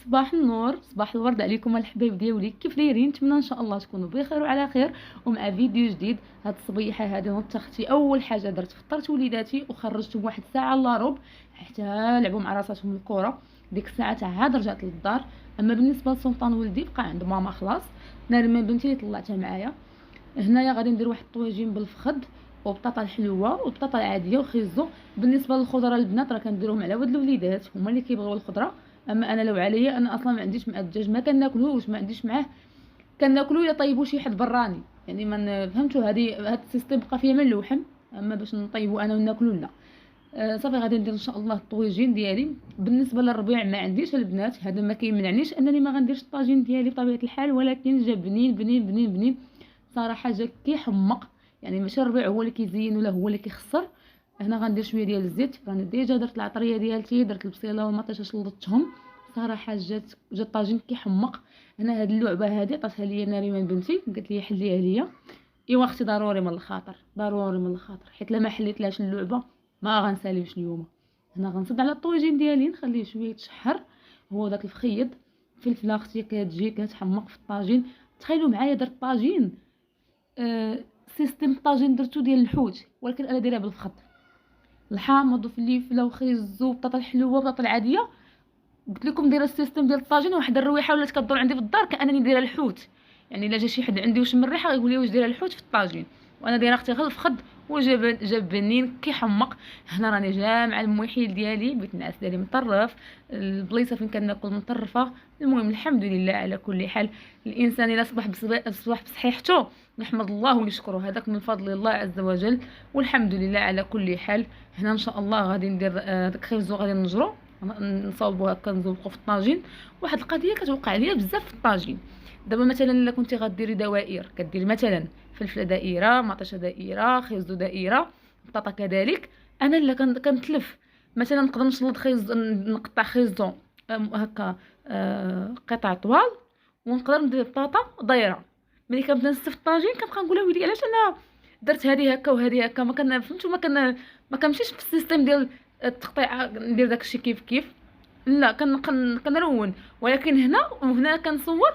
صباح النور، صباح الورد عليكم الحبايب ديالي. كيف دايرين؟ نتمنى ان شاء الله تكونوا بخير وعلى خير ومع فيديو جديد. هاد الصبيحه هادي نوضت اختي، اول حاجه درت فطرت وليداتي وخرجتهم واحد الساعه الا ربع حتى لعبوا مع راساتهم الكره. ديك الساعه عاد رجعت للدار. اما بالنسبه لسلطان ولدي بقى عند ماما خلاص. نارمين بنتي اللي طلعتها معايا. هنايا غادي ندير واحد الطواجين بالفخد وبطاطا الحلوه وبطاطا العاديه وخيزو. بالنسبه للخضره البنات راه كنديرهم على ود الوليدات، هما اللي كيبغيو الخضره. اما انا لو عليا انا اصلا ما عنديش مع الدجاج، ما كناكلوش، ما عنديش معاه. كناكلو الا طيبوا شي حد براني، يعني ما فهمتوا. هاد السيستم بقى فيا من اللوحم. اما باش نطيبوا انا وناكلو لا. صافي غادي ندير ان شاء الله الطويجين ديالي. بالنسبه للربيع ما عنديش البنات، هذا ما كيمنعنيش انني ما غنديرش الطاجين ديالي بطبيعه الحال، ولكن جا بنين بنين بنين بنين صراحه، جا كيحمق. يعني ماشي الربيع هو اللي كيزين ولا هو اللي كيخسر. هنا غندير شويه ديال الزيت، راني ديجا درت العطريه ديالتي، درت البصيله والمطيشه شلطتهم. صراحه جا الطاجين كيحمق. هنا هاد اللعبه هادي عطاتها ليا ناريمان بنتي، قالت لي حليها ليا. ايوا اختي ضروري من الخاطر، ضروري من الخاطر، حيت لما حليتلاش اللعبه ما غنساليوش اليوم. هنا غنصب على الطويجين ديالي، نخليه شويه يتشحر. هو داك الفخيد فلفله اختي كتجي كتحمق في الطاجين. تخيلوا معايا درت طاجين سيستم الطاجين درتو ديال الحوت، ولكن انا دايرها بالفخد. الحامض وفلفله وخيزو وبطاطا الحلوه وبطاطا العاديه. قلت لكم دايره السيستم ديال الطاجين. واحد الرويحه ولات كدور عندي في الدار كانني دايره الحوت. يعني الا جا شي حد عندي وشم الريحه يقول لي واش دايره الحوت في الطاجين، وانا دايره اختي غير الفخد. جاب بنين كيحمق. هنا راني جامعه المحيل ديالي، بغيت النعاس ديالي مطرف، البليصه فين كناكل مطرفه. المهم الحمد لله على كل حال. الانسان الا صبح بصحيحته نحمد الله ونشكره، هذاك من فضل الله عز وجل، والحمد لله على كل حال. هنا ان شاء الله غادي ندير داك خيزو غادي نجرو نصاوبو هكا نزوقو في الطاجين. واحد القضيه كتوقع ليا بزاف في الطاجين. دابا مثلا الا كنتي غديري دوائر، كديري مثلا فلفله دائره، مطيشه دائره، خيزو دائره، بطاطا كذلك. انا الا كنتلف مثلا نقدر نشلط خيزو، نقطع خيزو هكا قطع طوال، ونقدر ندير بطاطا دايره. ملي كنبدا نستف الطاجين كنبقى نقول وليدي علاش انا درت هذه هكا وهذه هكا. ما كان فهمتوا، ما كنمشيش في السيستم ديال التقطيع ندير داكشي كيف لا. كنرون. ولكن هنا وهنا كنصور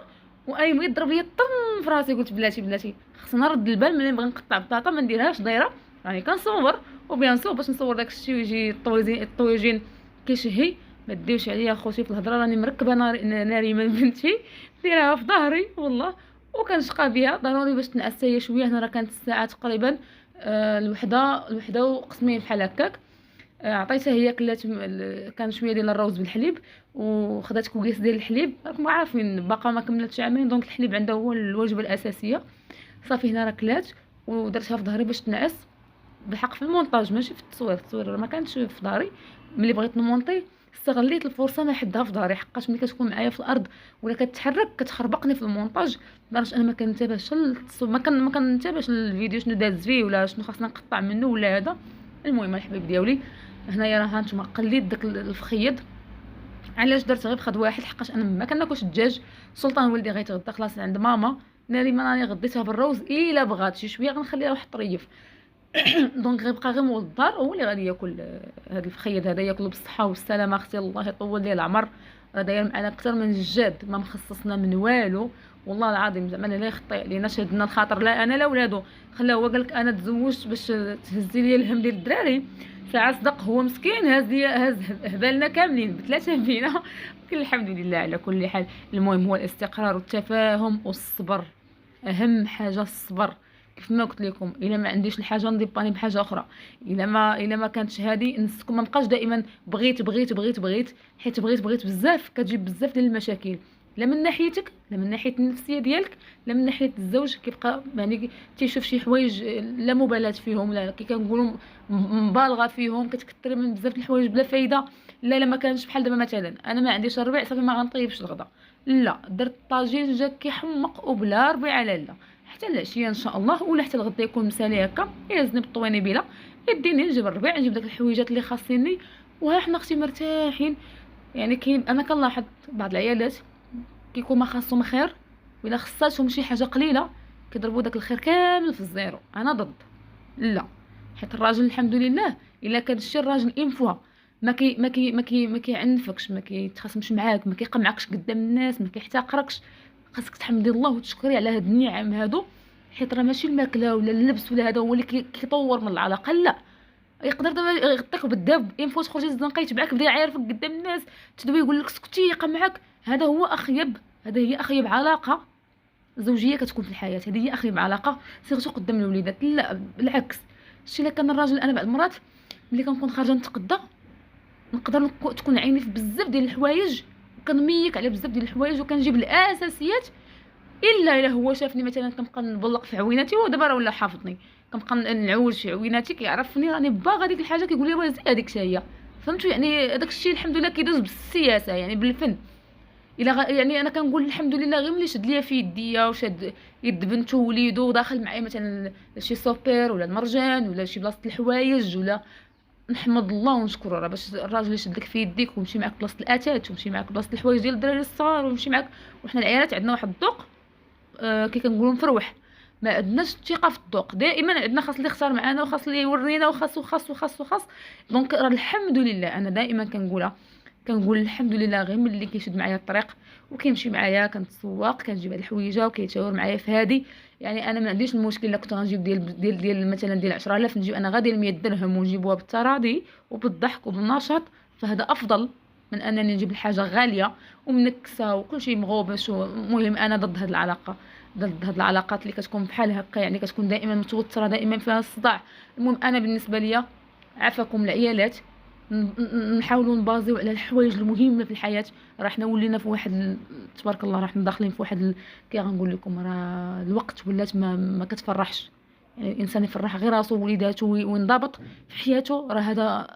واي بغيت ضرب ليا الطن في راسي. قلت بلاتي خصنا نرد البال ملي نبغي نقطع بطاطا ما نديرهاش دايره. يعني كنصور وبيان سور باش نصور داكشي ويجي الطويجين كيشهي. ما ديوش عليا خوتي في الهضره، راني مركبه ناريمان بنتي ديرها في ظهري والله، وكنشقى بها ضروري باش تنعس هي شويه. هنا راه كانت الساعه تقريبا الوحده وقسمين بحال هكاك. عطيتها هي كلات كان شويه ديال الروز بالحليب، وخدات كوكيس ديال الحليب. راكم عارفين باقا ما كملتش عامين، دونك الحليب عندها هو الوجبه الاساسيه. صافي هنا راه كلات ودرتها في ظهري باش تنعس. بالحق في المونتاج ماشي في التصوير ما كانتش في ظهري. ملي بغيت نمونطي استغليت الفرصه ما حدها في ظهري، حقاش ملي كتكون معايا في الارض ولا كتحرك كتخربقني في المونتاج، لدرجه انا ما كنتبهش ما كنتبهش الفيديو شنو داز فيه ولا شنو خاصنا نقطع منه ولا هذا. المهم الحبيب ديالي هنايا راه هانتوما قليت داك الفخيد. علاش درت غير فخد واحد؟ حقاش انا ما كناكلش الدجاج. سلطان ولدي غيتغدى خلاص عند ماما. ناري ما راني غديتها بالروز، الا بغات شي شويه غنخليها واحد طريف. دونك غيبقى غير مول الدار هو اللي غادي ياكل هذا الفخيد هذا، ياكل بالصحه والسلامه. اختي الله يطول ليه العمر، راه داير معنا اكثر من الجاد، ما مخصصنا من والو. والله العظيم زعما لا يخطئ علينا شدنا الخاطر، لا انا لا ولادو. خلاه هو قالك انا تزوجت باش تهزي لي الهم ديال الدراري. ساعه صدق هو مسكين هاز هبالنا كاملين بثلاثه فينا. لكن الحمد لله على كل حال. المهم هو الاستقرار والتفاهم والصبر، اهم حاجه الصبر. كيف ما قلت لكم الا ما عنديش الحاجه نضيباني بحاجه اخرى. الا ما كانتش هذه نسكن، ما نبقاش دائما بغيت حيت بغيت بزاف كتجيب بزاف ديال المشاكل، لا من ناحيتك لا من ناحيه النفسيه ديالك لا من ناحيه الزوج. كيبقى يعني تيشوف شي حوايج لا مبالاه فيهم، لا كي كنقولوا مبالغه فيهم، كتكثر من بزاف الحوايج بلا فايده. لا ما كانش بحال دابا مثلا انا ما عنديش الربيع صافي ما غنطيبش الغدا، لا درت طاجين جا كيحمق وبلا ربيع على لا. حتى العشيه ان شاء الله ولا حتى الغدا يكون مسالي هكا. يهزني بالطوينيبيله يديني نجيب الربيع نجيب داك الحويجات اللي خاصيني، وها حنا اختي مرتاحين. يعني كاين انا كنلاحظ بعض العيالات كيكون ما خاصهم خير، ولا خصاتهم شي حاجه قليله كيضربوا داك الخير كامل في الزيرو. انا ضد، لا. حيت الراجل الحمد لله الا كان شي الراجل انفوا ما كيعنفكش، ما كيتخاصمش معاك، ما كيقمعكش قدام الناس، ما كيحتقركش. خاصك تحمدي الله وتشكري على هاد النعم هادو، حيت راه ماشي الماكله ولا اللبس ولا هذا هو اللي كيطور من العلاقه، لا. يقدر دابا يغطيك بالداب، اين فوا تخرجي الزنقه يتبعك بدا يعرفك قدام الناس، تدوي يقول لك سكتي يقمعك. هذا هو اخيب، هذا هي اخيب علاقه زوجيه كتكون في الحياه، هذه هي اخيب علاقه سيرتو قدام الوليدات. لا بالعكس، شتي الا كان الراجل، انا بعض المرات ملي كنكون خارجه نتقدى نقدر تكون عيني في بزاف ديال الحوايج، وكنميك على بزاف ديال الحوايج وكنجيب الاساسيات، الا هو شافني مثلا كنبقى نبلق في عويناتي، ودابا راه ولا حافظني، كنبقى نعوج في عويناتي، كيعرفني راني باغا ديك الحاجه، كيقول لي راه زي هذيك هي. فهمتوا يعني هذاك الشيء الحمد لله كيدوز بالسياسه، يعني بالفن. يعني انا كنقول الحمد لله غير ملي شد ليا في يديا وشاد يد بنته ووليدو وداخل معايا مثلا شي سوبر ولا المرجان ولا شي بلاصه الحوايج، ولا نحمد الله ونشكره. راه باش الراجل يشدك في يديك ويمشي معاك بلاصه الاتات ويمشي معاك بلاصه الحوايج ديال الدراري الصغار ويمشي معاك، وحنا العيالات عندنا واحد الذوق كي كنقولوا مفروح، ما عندناش الثقه في الذوق، دائما عندنا خاص اللي يختار معنا وخاص اللي يورينا وخاص وخاص وخاص وخاص. دونك راه الحمد لله، انا دائما كنقولها، كنقول الحمد لله غير ملي كيشد معايا الطريق وكيمشي معايا كنتسوق كنجيب هاد الحويجه وكيتشاور معايا في هادي. يعني انا ما عنديش المشكل الا كنت غنجيب ديال مثلا ديال 10000 نجيب انا غادي 100 درهم ونجيبوها بالتراضي وبالضحك وبالنشاط، فهذا افضل من انني نجيب الحاجه غاليه ومنكسه وكل شيء مغوبش. المهم انا ضد هاد العلاقه، ضد هاد العلاقات اللي كتكون بحال هكا، يعني كتكون دائما متوتره، دائما فيها الصداع. المهم انا بالنسبه ليا عافاكم العيالات، نحاولوا نبازيو على الحوايج المهمه في الحياه. راه حنا ولينا في واحد تبارك الله، راه حنا داخلين في واحد كي غنقول لكم، راه الوقت ولات ما كتفرحش. يعني الانسان يفرح غير راسو ووليداتو وينضبط في حياته، راه هذا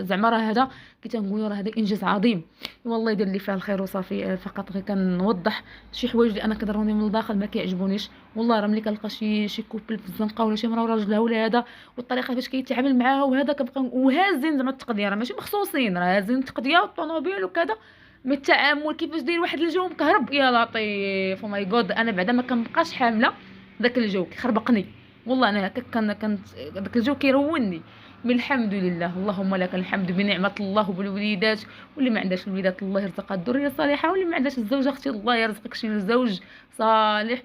زعما راه هذا كي تنقولوا راه هذا انجاز عظيم، والله يدير لي فيها الخير وصافي. فقط غير كنوضح شي حوايج اللي انا كضروني من الداخل ما كيعجبونيش. والله راه ملي كنلقى شي كوبل في الزنقه ولا شي مرا وراجلها ولا هذا، والطريقه فاش كيتعامل معاها وهذا، كنبقى وهازين زعما التقضيه، راه ماشي مخصوصين، راه هازين التقضيه والطوموبيل وكذا، من التعامل كيفاش داير واحد الجو مكهرب يا لطيف. او ماي جود، انا بعدا ما كنبقاش حامله داك الجو كيخربقني، والله انا هكا كنت داك الجو كيروني. من الحمد لله، اللهم لك الحمد بنعمه الله وبالوليدات، واللي ما عندهاش الوليدات الله يرزقها الذريه الصالحه، واللي ما عندهاش الزوج اختي الله يرزقك شي زوج صالح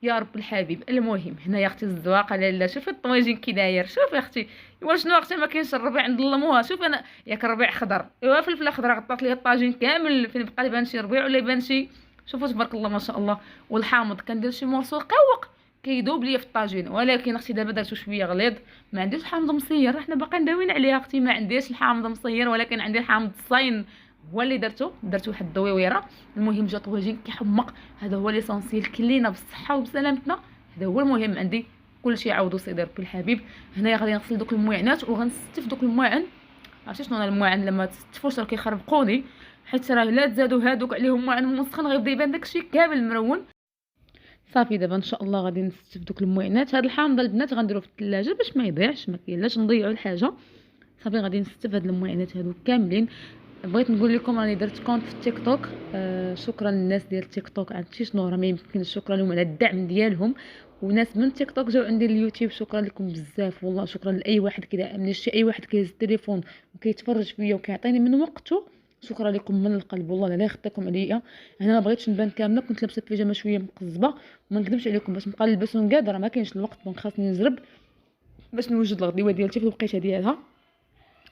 يا رب الحبيب. المهم هنا يا اختي الزواقه لاله، شوفي الطواجن كي داير، شوفي يا اختي. ايوا شنو اختي ما كاينش الربيع عند الله شوف انا ياك الربيع خضر، ايوا فلفله خضراء غطات لي الطاجين كامل، فين بقى لي بان شي ربيع ولا يبان شي. شوفوا تبارك الله ما شاء الله. والحامض كندير شي مورسو قوق كيذوب ليا في الطاجين، ولكن اختي دابا درتو شويه غليظ، ما عنديش الحامض مصير، حنا باقيين داويين عليها اختي، ما عنديش الحامض مصير، ولكن عندي الحامض الصاين هو اللي درت واحد الدويويره. المهم جا طواجين كيحمق، هذا هو ليسونسيال، كلينا بالصحه وبسلامتنا، هذا هو المهم عندي. كلشي عاودو سيدي ربي الحبيب. هنايا غادي نغسل دوك المواعنات وغنستف دوك المواعن. عرفتي شنو انا المواعن لما تستفوش راه كيخربقوني، حيت راه لا تزادوا هادوك عليهم مواعن مسخن غيبدا يبان داكشي كامل مرون. صافي دابا ان شاء الله غادي نستف دوك المواعنات. هاد الحامضه البنات غنديرو في الثلاجه باش ما يضيعش، ما كاينلاش نضيعوا الحاجه. صافي غادي نستف هاد المواعنات هادو كاملين. بغيت نقول لكم راني درت كونت في التيك توك، شكرا للناس ديال التيك توك، عرفتي شنو راه ما يمكنش، شكرا لهم على الدعم ديالهم. وناس من تيك توك جاو عندي اليوتيوب، شكرا لكم بزاف والله. شكرا لاي واحد كيدعمني، شي اي واحد كيهز التليفون وكيتفرج فيا وكيعطيني من وقته، شكرا لكم من القلب والله. لا يخطيكم عليا، انا ما بغيتش نبان كامله، كنت لابسه بيجامه شويه مقزبه وما نكذبش عليكم، باش نبقى نلبس ونقاد راه ما كاينش الوقت، دونك خاصني نزرب باش نوجد الغديوه ديالتي في الوقيته ديالها.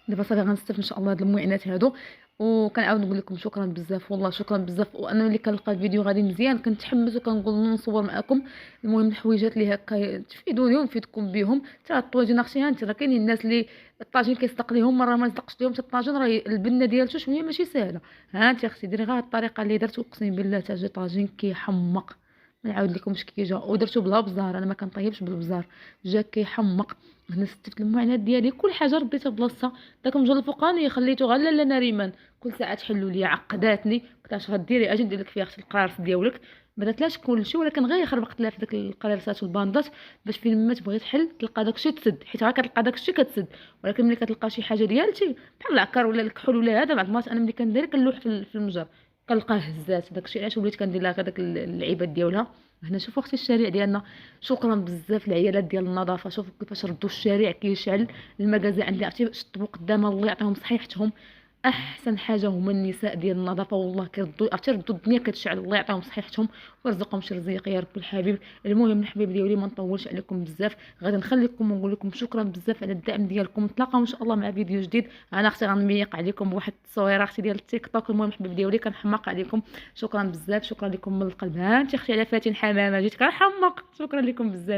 دابا صافي غنستف ان شاء الله هاد المعينات هادو. وكنعاود نقول لكم شكرا بزاف والله، شكرا بزاف. وانا ملي كنلقى الفيديو غادي مزيان كنتحمس وكنقول نصور معكم. المهم الحويجات اللي هكا تفيدوني ونفيدكم بهم. حتى الطواجن اختي ها انت راه كاينين الناس اللي الطاجين كيصدق ليهم، مره ما يصدقش ليهم. حتى الطاجين راه البنه ديالته شويه ماشي سهله. ها انت اختي ديري غير هاد الطريقه اللي درت، اقسم بالله تا جا طاجين كيحمق. ما نعاود لكمش كي جا، ودرتو بلا بزار، انا ما كنطيبش بالبزار، جا كيحمق. هنا ستفت المعانات ديالي، كل حاجه رديتها بلاصتها. داك المجل الفوقاني خليته غير لاله نريمان، كل ساعه تحلوا لي عقداتني. قلت اش غديري؟ اجي ندير لك فيها اختي القرارص ديالك. ما درتلاش كلشي، ولكن غير خربقت لها في داك القرارصات والباندات، باش فين ما تبغي تحل تلقى داكشي تسد، حيت غير كتلقى داكشي كتسد. ولكن ملي كتلقى شي حاجه ديالتي بحال العكار ولا الكحول ولا هذا، بعض المرات انا ملي كندير كنلوح في المجر كنلقاه هزات داكشي، علاش وليت كندير لها داك اللعيبات ديالها. هنا شوفوا اختي الشارع ديالنا، شكرا بزاف العيالات ديال النظافه، شوفوا كيفاش ردوا الشارع كيشعل. المغازي عندي عرفتي شطبوا قدام الله يعطيهم صحيحتهم. احسن حاجه هما النساء ديال النظافه، والله كيردوا عرفتي ردوا الدنيا كتشعل. الله يعطيهم صحيحتهم ويرزقهم شي رزق يا رب الحبيب. المهم الحبيب ديالي ما نطولش عليكم بزاف، غادي نخليكم ونقول لكم شكرا بزاف على الدعم ديالكم. نتلاقاو ان شاء الله مع فيديو جديد. انا اختي غنميق عليكم بواحد التصويره اختي ديال التيك توك. المهم حبيب ديالي كنحماق عليكم، شكرا بزاف، شكرا لكم من القلب. ها انت اختي على فاتن حمامه جيت كنحمق، شكرا لكم بزاف.